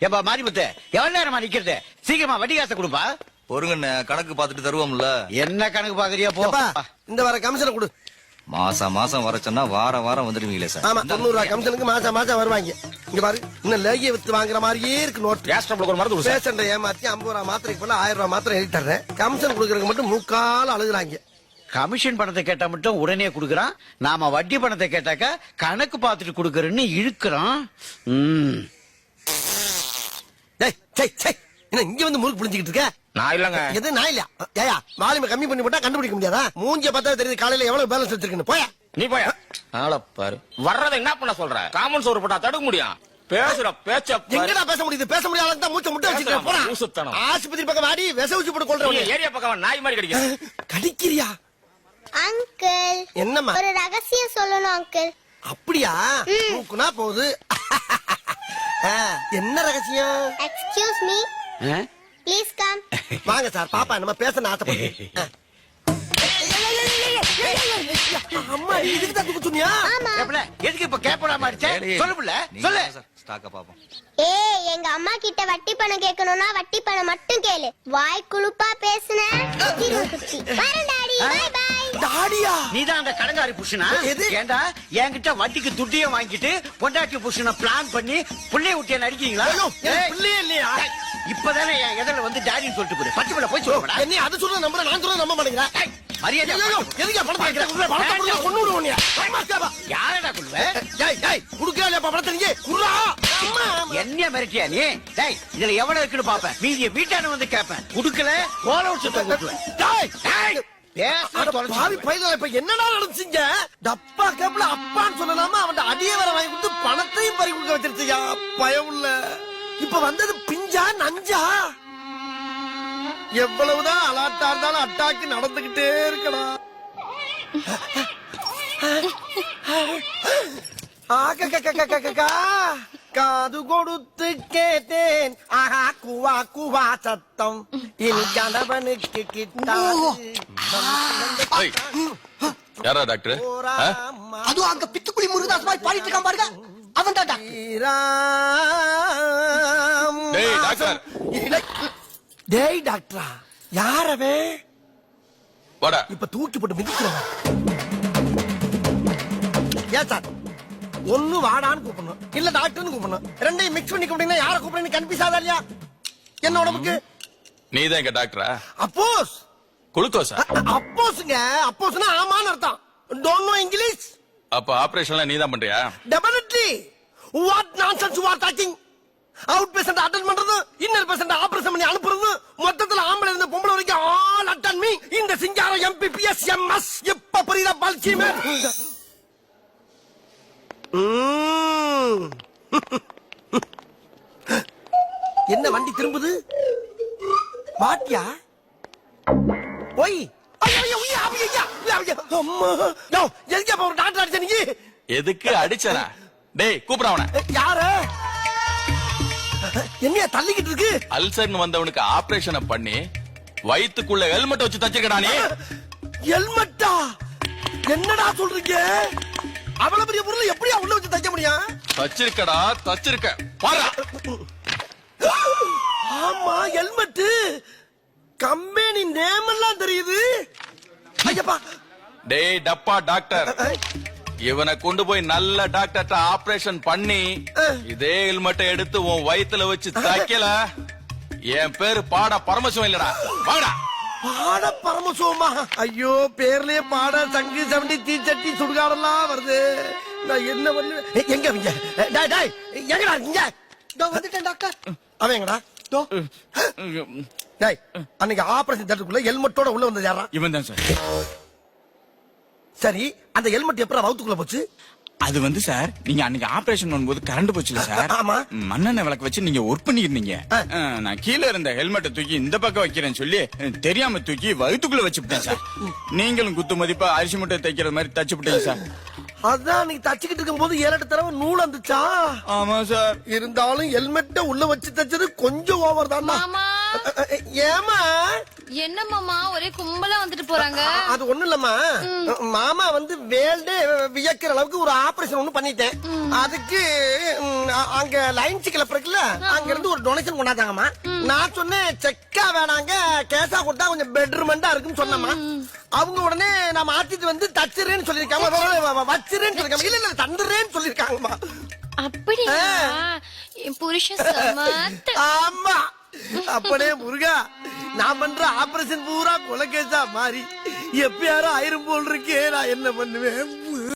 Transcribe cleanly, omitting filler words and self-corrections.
ஏப்பா மாரிமுத்து எவ்வளவு நேரமா நிக்கிறது? சீக்கிரமா வட்டி காசை கொடுப்பா. பொறுங்கண்ணே, கணக்கு பாத்துட்டு தருவோம்ல. என்ன கணக்கு பாக்குறியா? போ. இந்த வர கமிஷனை கொடு. மாசம் வர சொன்னா வாரம் வந்துடுவீங்களே சார். ஆமா, 90 ரூபாய் கமிஷனுக்கு மாசம் வருவாங்க. இங்க பாரு, இன்னும் லேகிய வித்து வாங்குற மாதிரியே இருக்கு நோட். பேஷண்ட ஏமாத்தி 50 ரூபாய் மாத்திரைக்கு போல 1000 ரூபாய் மாத்திரை எழுதி தர்றேன். கமிஷன் கொடுக்கறதுக்கு மட்டும் முக்கால அழுகுறாங்க. கமிஷன் பணத்தை கேட்டா மட்டும் உடனே குடுக்கறான். நாம வட்டி பணத்தை கேட்டாக்கா கணக்கு பார்த்துட்டு குடுக்கறன்னு இழுக்கிறோம். இங்க வந்து முறுக்கு புடிஞ்சுக்கிட்டு இருக்க? நான் இல்லங்க. எது நான் இல்ல? ஏயா வால்யூம் கம்மி பண்ணி போட்டா கண்டுபிடிக்க முடியாதா? மூஞ்சிய பார்த்தா தெரியுது காலையில எவ்வளவு பேலன்ஸ் வச்சிருக்குன்னு. போயா நீ போயா. பாரு வர்றதை என்ன பண்ண சொல்ற? காமன் சோறு போட்டா தடுக்க முடியும். பேசுற பேச்ச எங்கடா பேச முடியுது? பேச முடியாத தான் மூச்சை முட்டை வச்சிருக்க. போடா ஆஸ்பத்திரி பக்கம் வாடி, விச ஊசி போட்டு கொள்றேன். ஏரியா பக்கம் நாய் மாதிரி கடிக்க. கடிக்கிறியா? அங்கிள் என்னம்மா? ஒரு ரகசியம் சொல்லணும் அங்கிள். அப்படியா? மூக்குனா போகுது. என்ன ரகசியம்? Excuse me, please come. வாங்க சார், பாப்பா நம்ம பேச ஆசைப்படுறேன். அம்மா இதுக்கு தான் தூக்கு சொன்னியா? எதுக்கு இப்ப கேப்படாம அடிச்சே? சொல்லுல சொல்லு. ஸ்டாக்க பாப்போம். எங்க அம்மா கிட்ட வட்டி பணம் கேட்கணும்னா வட்டி பணம் மட்டும் கேளு. வாய் குளுப்பா பேசுன வரேன் டாடி. By by. டாடியா? நீதான் அந்த கடங்காரி புருஷனா? ஏண்டா என்கிட்ட வட்டிக்கு துட்டிய வாங்கிட்டு பொண்டாட்டி புருஷனை பிளான் பண்ணி புள்ளைய ஊட்டிய நடிக்கீங்களா? பிள்ளையே இல்லையா? இப்பதானே என் எதிரில வந்து டாடின்னு சொல்லிட்டு போடு. பச்சை பிள்ளை போய் சொல்லுடா. என்ன அது சொல்ற நம்பற நான் சொல்ற நம்ப மாட்டேங்கிறேன். மரியாதை எதுக்கு பணத்தை கேக்குற? பணத்தை கொடுத்தா கொன்னு விடுவோம். யாரடா குள்ள? டேய் குடுக்கல பணத்தை நீ குறா. என்ன மிரட்டியா நீ? டேய் இதுல எவ்வளவு இருக்குன்னு பாப்பேன். மீதிய வீட்டான வந்து கேப்பேன். குடுக்கல கோல உச்சத்தை குடுவேன். டேய் டேய் பேச பாவி பையல இப்ப என்னடா நடந்துச்சீங்க? டப்பா கேப்ல அப்பான்னு சொல்லலாமா? அவன் அடியே வர வாங்கி கொடுத்து பணத்தையும் பறி கொடுக்க வச்சிருச்சியா பயம் இல்ல. இப்ப வந்தது பிஞ்சா நஞ்சா? எவ்வளவுதான் அலாட்டா இருந்தாலும் அட்டாக்கு நடந்துகிட்டே இருக்கணும். காது கொடுத்து கேட்டேன் ஆஹா குவா குவா சத்தம் இனி கணவனுக்கு கிட்டா. யாரா டாக்டர்? அது அங்க பித்துக்குடி முருகதாஸ் மாதிரி பாடிட்டு இருக்கான் பாருங்க, அவன் தான் டாக்டர். டேய் டாக்டரா? யாரவே? வாடா. இப்ப தூக்கி போட்டு மிதிக்கிறவன். ஏன் சார்? ஒண்ணு வாடான்னு கூப்பிடணும், இல்ல டாக்டர்னு கூப்பிடணும். ரெண்டையும் மிக்ஸ் பண்ணி கூப்பிட்டீங்கன்னா யார கூப்பிடுறீங்க கன்ஃபியூஸ் ஆதா இல்லையா? என்ன உடம்புக்கு? நீதான் எங்க டாக்டரா? அப்போஸ் குளுக்கோஸா? அப்போஸ்ங்க. அப்போஸ்னா ஆமான்னு அர்த்தம். Don't know English? அப்ப ஆபரேஷன்லாம் நீதான் பண்றியா? Definitely. What nonsense you are talking? Out patient attend பண்றது, இன்னர் பேஷண்ட் ஆபரேஷன் பண்ணி அனுப்புறது, மொத்தத்துல ஆம்பளை இருந்து பொம்பளை வரைக்கும் ஆல் அட்டெண்ட் மீ. இந்த சிங்காரம் எம்பிபிஎஸ் எம்எஸ் இப்ப புரியுதா பல்சிமே? என்ன வண்டி திரும்புது? வாட்டியா? ஒய் எதுக்கு அடிச்சனா? டேய் கூப்பிட அவன. யாரு? என்ன தள்ளிக்கிட்டு இருக்கு? அல்சர்னு வந்தவனுக்கு ஆபரேஷனை பண்ணி வயித்துக்குள்ள ஹெல்மெட் வச்சு தச்சிருக்கடா நீ. ஹெல்மெட்டா? என்னடா சொல்றீங்க? அவ்வளவு பெரிய பொருள் எப்படியா உள்ள வச்சு தைக்க முடியும்? தச்சிருக்கடா தச்சிருக்க பாரு. ஆமா ஹெல்மெட். கம்பெனி நேம் எல்லாம் தெரியுது. ஐயப்பா. டேய் டப்பா டாக்டர், இவனை கொண்டு போய் நல்ல டாக்டர்ட்ட ஆபரேஷன் பண்ணி இதே ஹெல்மெட்டை எடுத்து உன் வயித்துல வச்சு தைக்கல என் பேரு பாட பரமசிவம் இல்லடா. வாடா. பாட பரமசிவமா? ஐயோ பேர்லயே பாட சங்கு சவண்டி தீச்சட்டி சுடுகாடெல்லாம் வருது. நான் என்ன பண்ண? எங்க அவங்க? டேய் டேய் எங்கடா இருக்கீங்க? இதோ வந்துட்டேன் டாக்டர். அவன் எங்கடா? இதோ. டேய் அன்னைக்கு ஆபரேஷன் தியேட்டருக்குள்ள ஹெல்மெட்டோட உள்ள வந்தது யாரா? இவன் தான் சார். சரி அந்த ஹெல்மெட் எப்பறா வவுத்துக்குள்ள போச்சு? அது வந்து சார், நீங்க அன்னைக்கு ஆபரேஷன் பண்ணும்போது கரண்ட் போச்சுல சார். ஆமா. மண்ணெண்ணெய் விளக்கு வச்சு நீங்க ஒர்க் பண்ணிருந்தீங்க. நான் கீழே இருந்த ஹெல்மெட்டை தூக்கி இந்த பக்கம் வைக்கிறேன்னு சொல்லி தெரியாம தூக்கி வயித்துக்குள்ள வச்சுட்டேன் சார். நீங்களும் குத்து மதிப்பா அரிசி மூட்டை தைக்கிற மாதிரி தச்சு விட்டீங்க சார். அதான் நீ தச்சுக்கிட்டு இருக்கும் போது 7-8 தடவை நூல் வந்துச்சா? ஆமா சார். இருந்தாலும் ஹெல்மெட்ட உள்ள வச்சு தச்சது கொஞ்சம் ஓவர் தான். ஏமா என்ன மாமா ஒரே கும்பலா வந்துட்டு போறாங்க. அது ஒண்ணு இல்லம்மா, மாமா வந்து வேல்டே வியக்கிற அளவுக்கு ஒரு ஆபரேஷன் ஒண்ணு பண்ணிட்டேன். அதுக்கு அங்க லைன் சிக்கல இருக்குல்ல, அங்க இருந்து ஒரு டொனேஷன் கொண்டாந்தாங்கம்மா. நான் சொன்னேன் செக்கா வேணாங்க, கேஷா கொடுத்தா கொஞ்சம் பெட்ரூமெண்டா இருக்குன்னு சொன்னம்மா. அவங்க உடனே நான் மாத்திட்டு வந்து தச்சிரேன்னு சொல்லிருக்காங்க, வச்சிரேன்னு சொல்லிருக்காங்க. இல்ல இல்ல தந்துறேன்னு சொல்லிருக்காங்கம்மா. அப்படியா? என் புருஷன் சமத்து. ஆமா அப்படியே முருகா, நான் பண்ற ஆபரேஷன் பூரா கொலைகேசா மாறி எப்ப யாரும் ஆயிரம் போல் இருக்கே, நான் என்ன பண்ணுவேன்?